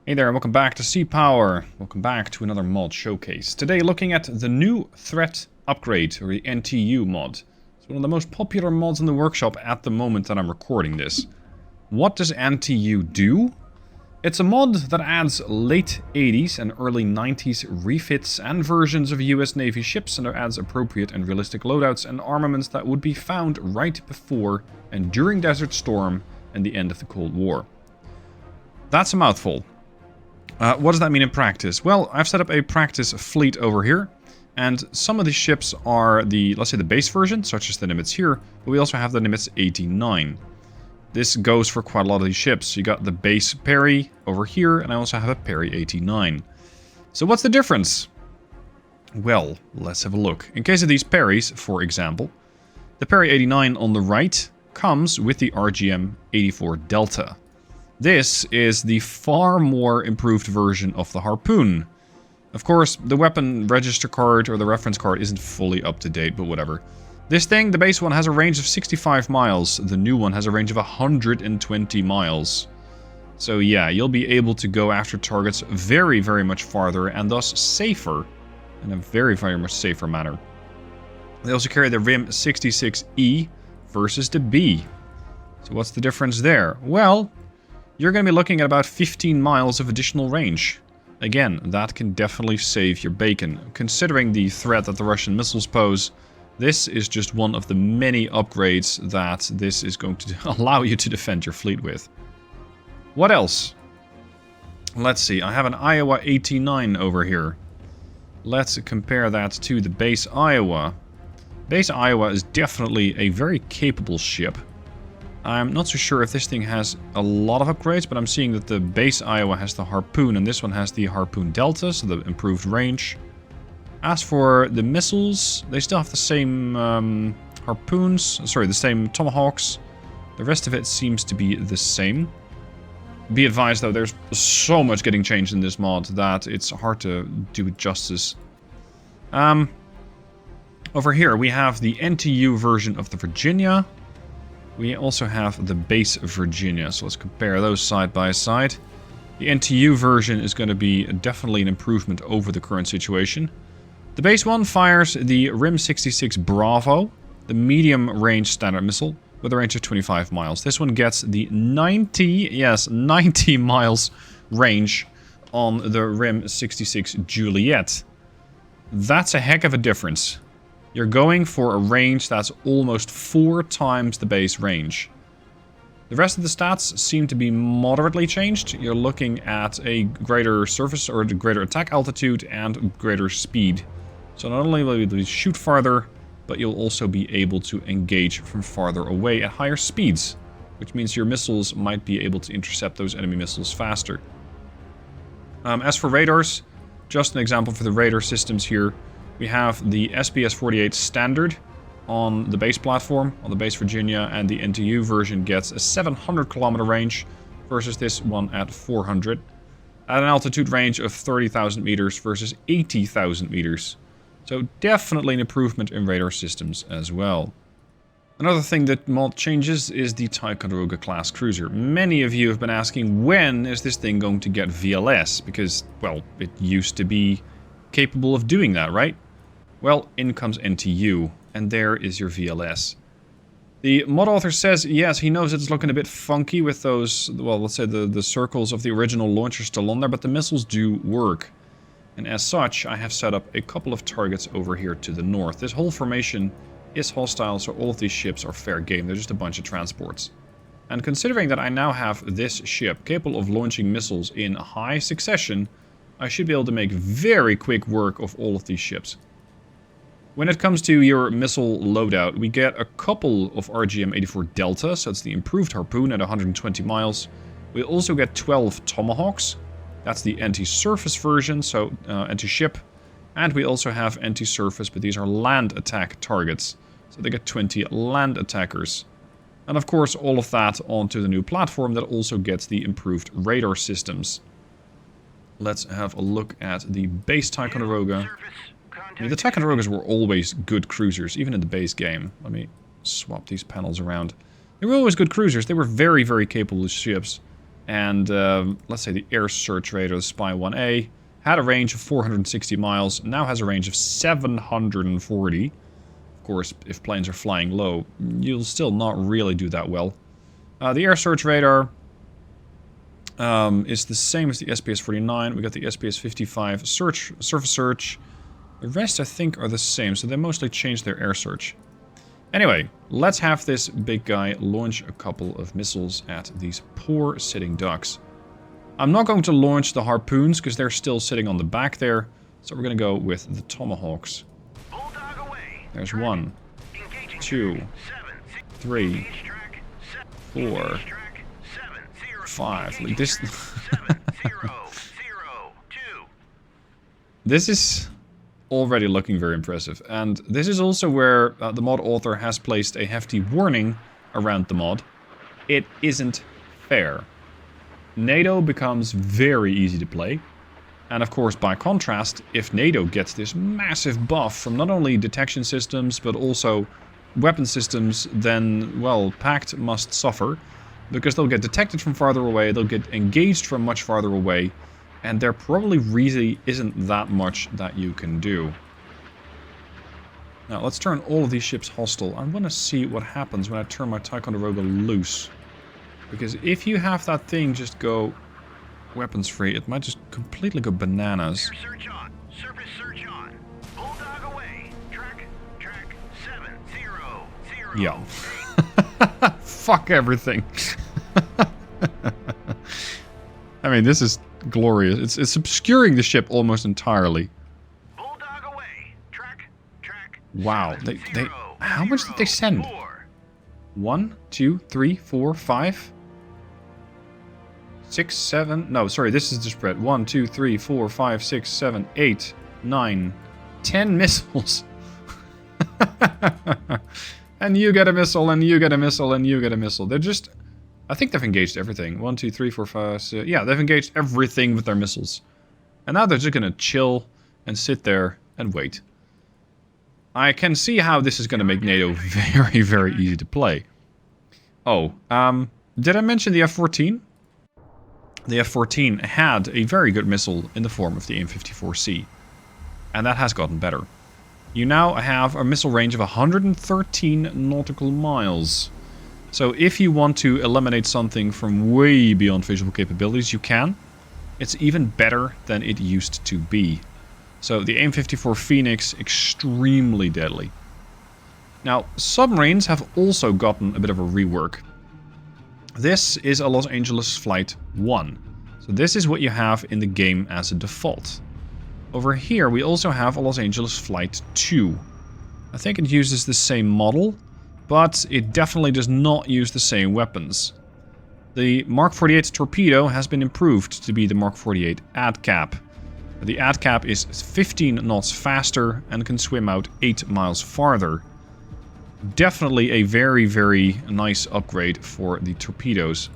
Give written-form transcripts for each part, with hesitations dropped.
Hey there, and welcome back to Sea Power. Welcome back to another mod showcase. Today looking at the new threat upgrade, or the NTU mod. It's one of the most popular mods in the workshop at the moment that I'm recording this. What does NTU do? It's a mod that adds late 80s and early 90s refits and versions of US Navy ships, and it adds appropriate and realistic loadouts and armaments that would be found right before and during Desert Storm and the end of the Cold War. That's a mouthful. What does that mean in practice? Well, I've set up a practice fleet over here, and some of these ships are the, let's say, the base version, such as the Nimitz here, but we also have the Nimitz 89. This goes for quite a lot of these ships. You got the base Perry over here, and I also have a Perry 89. So what's the difference? Well, let's have a look. In case of these Perrys, for example, the Perry 89 on the right comes with the RGM 84 Delta. This is the far more improved version of the Harpoon. Of course, the weapon register card or the reference card isn't fully up to date, but whatever. This thing, the base one, has a range of 65 miles. The new one has a range of 120 miles. So yeah, you'll be able to go after targets very, very much farther and thus safer. In a very, very much safer manner. They also carry the RIM 66E versus the B. So what's the difference there? Well, you're going to be looking at about 15 miles of additional range. Again, that can definitely save your bacon. Considering the threat that the Russian missiles pose, this is just one of the many upgrades that this is going to allow you to defend your fleet with. What else? Let's see, I have an Iowa 89 over here. Let's compare that to the base Iowa. Base Iowa is definitely a very capable ship. I'm not so sure if this thing has a lot of upgrades, but I'm seeing that the base Iowa has the Harpoon, and this one has the Harpoon Delta, so the improved range. As for the missiles, they still have the same the same Tomahawks. The rest of it seems to be the same. Be advised, though, there's so much getting changed in this mod that it's hard to do it justice. Over here, we have the NTU version of the Virginia. We also have the base Virginia, so let's compare those side by side. The NTU version is going to be definitely an improvement over the current situation. The base one fires the RIM 66 Bravo, the medium range standard missile, with a range of 25 miles. This one gets the 90 miles range on the RIM 66 Juliet. That's a heck of a difference. You're going for a range that's almost 4 times the base range. The rest of the stats seem to be moderately changed. You're looking at a greater surface or greater attack altitude and greater speed. So not only will you shoot farther, but you'll also be able to engage from farther away at higher speeds, which means your missiles might be able to intercept those enemy missiles faster. As for radars, just an example for the radar systems here. We have the SBS-48 standard on the base platform, on the base Virginia, and the NTU version gets a 700 kilometer range versus this one at 400. At an altitude range of 30,000 meters versus 80,000 meters. So definitely an improvement in radar systems as well. Another thing that mod changes is the Ticonderoga class cruiser. Many of you have been asking, when is this thing going to get VLS? Because, well, it used to be capable of doing that, right? Well, in comes NTU, and there is your VLS. The mod author says, yes, he knows it's looking a bit funky with those, well, let's say the circles of the original launcher still on there, but the missiles do work. And as such, I have set up a couple of targets over here to the north. This whole formation is hostile, so all of these ships are fair game. They're just a bunch of transports. And considering that I now have this ship capable of launching missiles in high succession, I should be able to make very quick work of all of these ships. When it comes to your missile loadout, we get a couple of RGM-84 Delta, so it's the improved Harpoon at 120 miles. We also get 12 Tomahawks. That's the anti-surface version, so anti-ship. And we also have anti-surface, but these are land attack targets. So they get 20 land attackers. And of course, all of that onto the new platform that also gets the improved radar systems. Let's have a look at the base Ticonderoga. I mean, the Ticonderogas were always good cruisers, even in the base game. Let me swap these panels around. They were always good cruisers. They were very, very capable ships. And let's say the Air Search Radar, the Spy 1A, had a range of 460 miles, now has a range of 740. Of course, if planes are flying low, you'll still not really do that well. The Air Search Radar is the same as the SPS-49. We got the SPS-55 surface search. The rest, I think, are the same, so they mostly changed their air search. Anyway, let's have this big guy launch a couple of missiles at these poor sitting ducks. I'm not going to launch the harpoons, because they're still sitting on the back there, so we're going to go with the Tomahawks. There's 1, 2, 3, 4, 5. Like this. This is already looking very impressive, and this is also where the mod author has placed a hefty warning around the mod. It isn't fair. NATO becomes very easy to play, and of course, by contrast, if NATO gets this massive buff from not only detection systems but also weapon systems, then, well, Pact must suffer, because they'll get detected from farther away, they'll get engaged from much farther away, and there probably really isn't that much that you can do. Now, let's turn all of these ships hostile. I want to see what happens when I turn my Ticonderoga loose. Because if you have that thing just go weapons free, it might just completely go bananas. Air search on. Surface search on. Bulldog away. Track 700. Yeah. Fuck everything. I mean, this is glorious. It's obscuring the ship almost entirely. Bulldog away. Track. Wow. They how much did they send? 1, 2, 3, 4, 5, 6, 7. No, sorry, this is the spread. 1, 2, 3, 4, 5, 6, 7, 8, 9, 10 missiles. And you get a missile, and you get a missile, and you get a missile. They're just... I think they've engaged everything. 1, 2, 3, 4, 5, 6... Yeah, they've engaged everything with their missiles. And now they're just gonna chill and sit there and wait. I can see how this is gonna make NATO very, very easy to play. Oh, did I mention the F-14? The F-14 had a very good missile in the form of the AIM-54C. And that has gotten better. You now have a missile range of 113 nautical miles. So if you want to eliminate something from way beyond visual capabilities, you can. It's even better than it used to be. So the AIM-54 Phoenix, extremely deadly. Now, submarines have also gotten a bit of a rework. This is a Los Angeles Flight 1. So this is what you have in the game as a default. Over here we also have a Los Angeles Flight 2. I think it uses the same model, but it definitely does not use the same weapons. The Mark 48 torpedo has been improved to be the Mark 48 AdCap. The AdCap is 15 knots faster and can swim out 8 miles farther. Definitely a very, very nice upgrade for the torpedoes.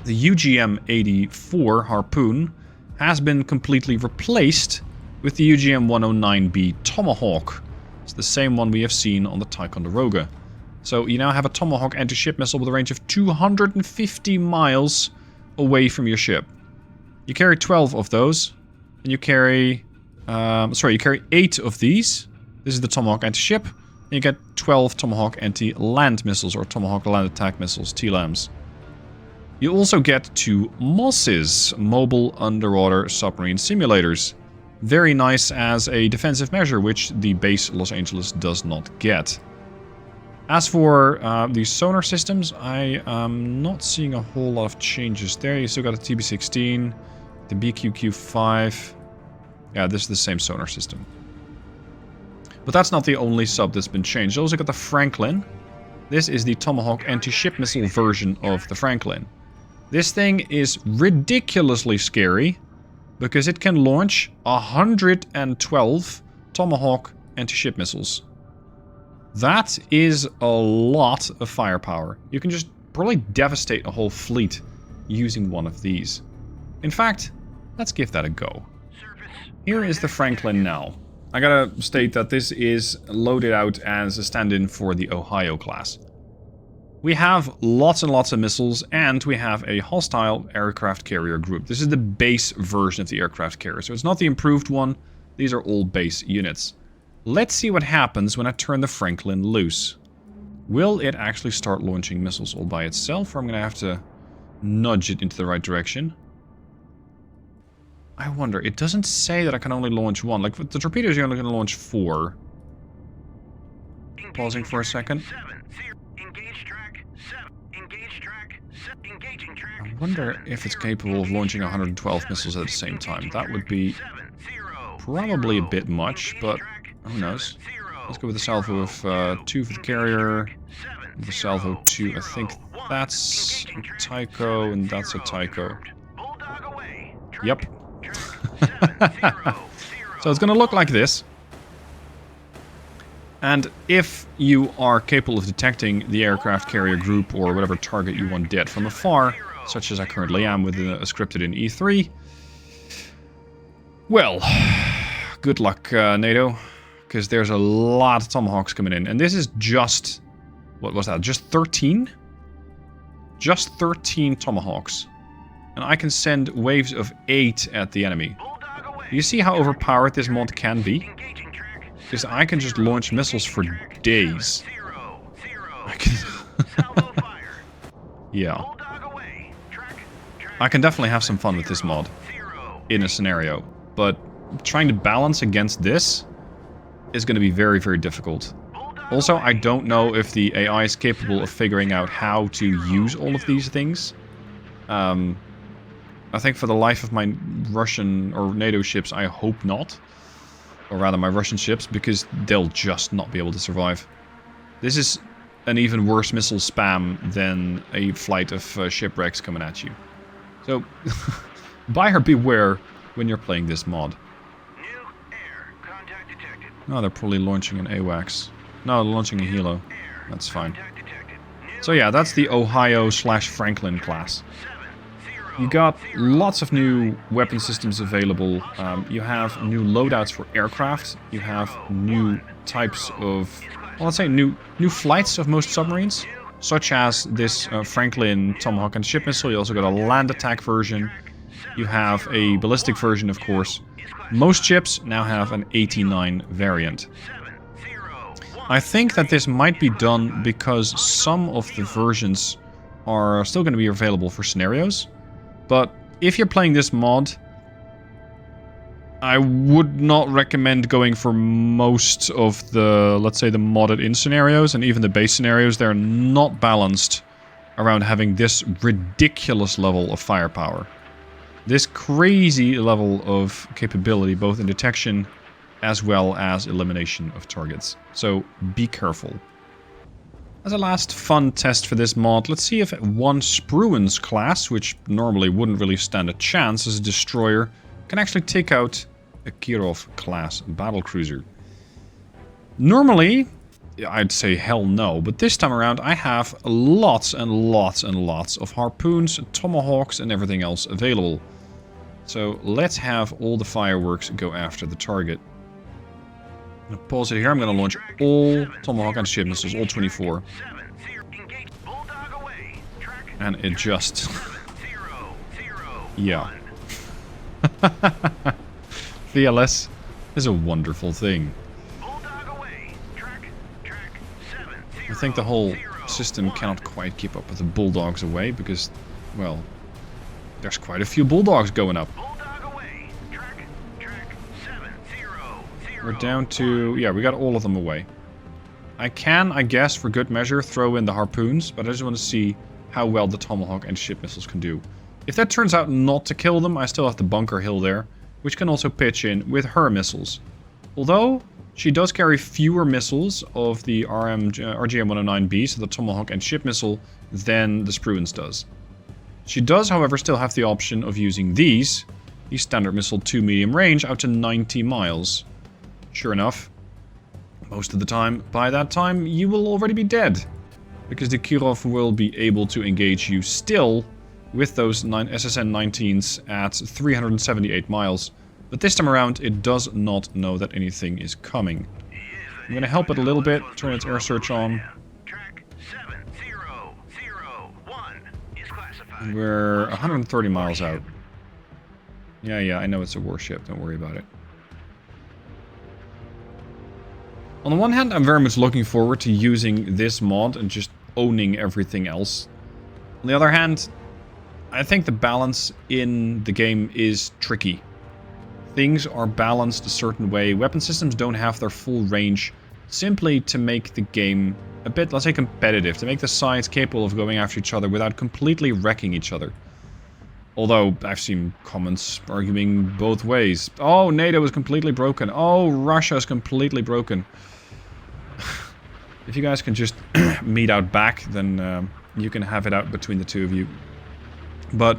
The UGM-84 Harpoon has been completely replaced with the UGM-109B Tomahawk. It's the same one we have seen on the Ticonderoga. So you now have a Tomahawk anti-ship missile with a range of 250 miles away from your ship. You carry 12 of those, and you carry... you carry 8 of these. This is the Tomahawk anti-ship. And you get 12 Tomahawk anti-land missiles, or Tomahawk land attack missiles, TLAMs. You also get 2 MOSSes, Mobile Underwater Submarine Simulators. Very nice as a defensive measure, which the base Los Angeles does not get. As for the sonar systems, I am not seeing a whole lot of changes there. You still got a TB-16, the BQQ-5. Yeah, this is the same sonar system. But that's not the only sub that's been changed. You also got the Franklin. This is the Tomahawk anti-ship missile version of the Franklin. This thing is ridiculously scary because it can launch 112 Tomahawk anti-ship missiles. That is a lot of firepower. You can just probably devastate a whole fleet using one of these. In fact, let's give that a go. Here is the Franklin now. I gotta state that this is loaded out as a stand-in for the Ohio class. We have lots and lots of missiles, and we have a hostile aircraft carrier group. This is the base version of the aircraft carrier, so it's not the improved one. These are all base units. Let's see what happens when I turn the Franklin loose. Will it actually start launching missiles all by itself, or I'm going to have to nudge it into the right direction? I wonder, it doesn't say that I can only launch one. Like, the torpedoes, you're only going to launch 4. Pausing for a second. I wonder if it's capable of launching 112 missiles at the same time. That would be probably a bit much, but who knows. Let's go with a salvo of 2 for the carrier. The salvo 2, I think that's a Tycho, and that's a Tycho. Yep. So it's going to look like this. And if you are capable of detecting the aircraft carrier group or whatever target you want dead from afar, such as I currently am with a scripted in E3, well, good luck, NATO, because there's a lot of Tomahawks coming in. And this is just, what was that, just 13? Just 13 Tomahawks. And I can send waves of 8 at the enemy. You see how overpowered this mod can be? Because I can just launch missiles for days. I can... Yeah. I can definitely have some fun with this mod in a scenario, but trying to balance against this is going to be very, very difficult. Also, I don't know if the AI is capable of figuring out how to use all of these things. I think for the life of my Russian or NATO ships, I hope not. Or rather, my Russian ships, because they'll just not be able to survive. This is an even worse missile spam than a flight of shipwrecks coming at you. So, buyer beware when you're playing this mod. No, they're probably launching an AWACS. No, they're launching a Hilo. That's fine. So yeah, that's the Ohio/Franklin class. You got lots of new weapon systems available. You have new loadouts for aircraft. You have new types of, well, let's say new flights of most submarines, such as this Franklin Tomahawk and ship missile. You also got a land attack version. You have a ballistic version, of course. Most ships now have an 89 variant. I think that this might be done because some of the versions are still going to be available for scenarios. But if you're playing this mod, I would not recommend going for most of the, let's say, the modded in scenarios, and even the base scenarios. They're not balanced around having this ridiculous level of firepower. This crazy level of capability, both in detection as well as elimination of targets. So be careful. As a last fun test for this mod, let's see if one Spruance class, which normally wouldn't really stand a chance as a destroyer, can actually take out a Kirov class battlecruiser. Normally, I'd say hell no, but this time around I have lots and lots and lots of harpoons, tomahawks and everything else available. So let's have all the fireworks go after the target. I'm going to pause it here. I'm going to launch all Tomahawk and ship missiles, all 24. And it just... yeah. VLS is a wonderful thing. I think the whole system cannot quite keep up with the Bulldogs away because, well, there's quite a few Bulldogs going up. We're down to... yeah, we got all of them away. I can, I guess, for good measure, throw in the harpoons, but I just want to see how well the Tomahawk and ship missiles can do. If that turns out not to kill them, I still have the Bunker Hill there, which can also pitch in with her missiles. Although, she does carry fewer missiles of the RGM-109B, so the Tomahawk and ship missile, than the Spruance does. She does, however, still have the option of using these, the Standard Missile 2 medium range, out to 90 miles. Sure enough, most of the time, by that time, you will already be dead. Because the Kirov will be able to engage you still with those SSN-19s at 378 miles. But this time around, it does not know that anything is coming. I'm going to help it a little bit, turn its air search on. We're 130 miles out. Yeah, I know it's a warship. Don't worry about it. On the one hand, I'm very much looking forward to using this mod and just owning everything else. On the other hand, I think the balance in the game is tricky. Things are balanced a certain way. Weapon systems don't have their full range simply to make the game a bit, let's say, competitive. To make the sides capable of going after each other without completely wrecking each other. Although, I've seen comments arguing both ways. Oh, NATO is completely broken. Oh, Russia is completely broken. If you guys can just meet out back, then you can have it out between the two of you. But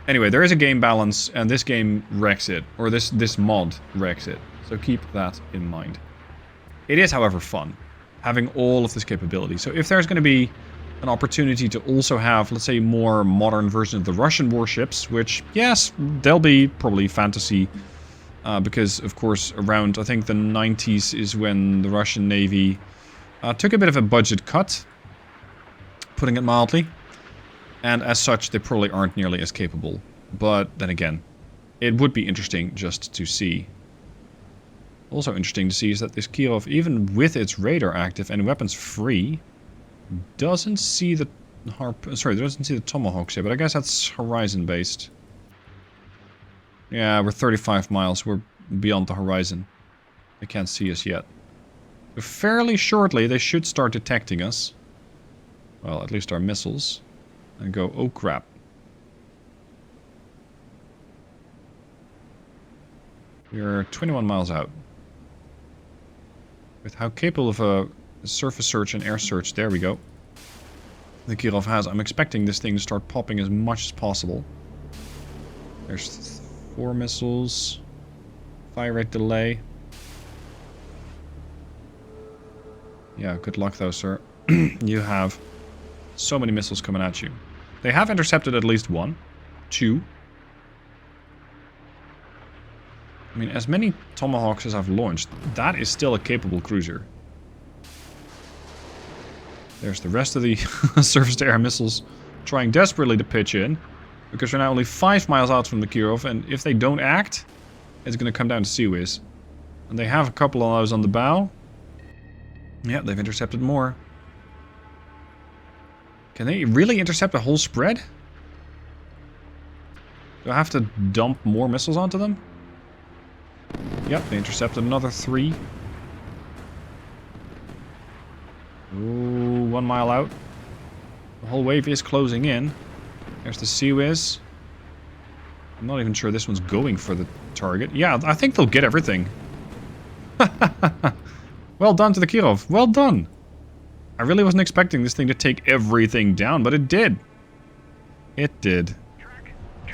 anyway, there is a game balance, and this game wrecks it. Or this mod wrecks it. So keep that in mind. It is, however, fun, having all of this capability. So if there's going to be an opportunity to also have, let's say, more modern version of the Russian warships, which, yes, they'll be probably fantasy. Because, of course, around, I think, the 90s is when the Russian Navy took a bit of a budget cut, putting it mildly. And as such, they probably aren't nearly as capable. But then again, it would be interesting just to see. Also interesting to see is that this Kirov, even with its radar active and weapons free, doesn't see the doesn't see the Tomahawks here, but I guess that's horizon based. Yeah, we're 35 miles, we're beyond the horizon. They can't see us yet. But fairly shortly they should start detecting us. Well, at least our missiles. And go, oh crap. We're 21 miles out. With how capable of a surface search and air search, there we go, the Kirov has, I'm expecting this thing to start popping as much as possible. There's 4 missiles. Fire rate delay. Yeah, good luck though, sir. You have so many missiles coming at you. They have intercepted at least 1. 2. I mean, as many Tomahawks as I've launched, that is still a capable cruiser. There's the rest of the surface-to-air missiles trying desperately to pitch in. Because we're now only 5 miles out from the Kirov, and if they don't act, it's going to come down to sea whiz. And they have a couple of those on the bow. Yeah, they've intercepted more. Can they really intercept a whole spread? Do I have to dump more missiles onto them? Yep, they intercepted another 3. Ooh, 1 mile out. The whole wave is closing in. There's the Sea Whiz. I'm not even sure this one's going for the target. Yeah, I think they'll get everything. Well done to the Kirov. Well done. I really wasn't expecting this thing to take everything down, but it did. It did.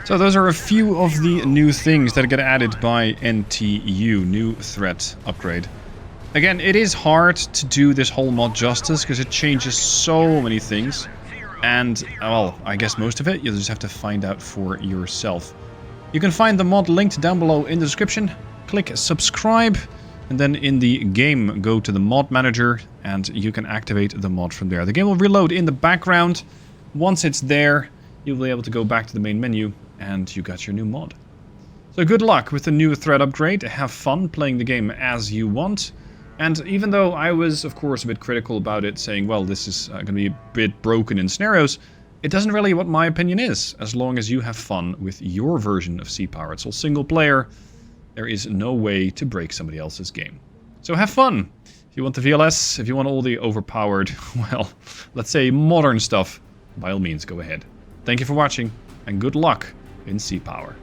So those are a few of the new things that get added by NTU, new threat upgrade. Again, it is hard to do this whole mod justice because it changes so many things. And, well, I guess most of it you'll just have to find out for yourself. You can find the mod linked down below in the description. Click subscribe, and then in the game go to the mod manager and you can activate the mod from there. The game will reload in the background. Once it's there, you'll be able to go back to the main menu and you got your new mod. So good luck with the new threat upgrade. Have fun playing the game as you want. And even though I was, of course, a bit critical about it, saying, well, this is going to be a bit broken in scenarios, it doesn't really what my opinion is, as long as you have fun with your version of Sea Power. It's all single player. There is no way to break somebody else's game. So have fun. If you want the VLS, if you want all the overpowered, well, let's say modern stuff, by all means, go ahead. Thank you for watching, and good luck in Sea Power.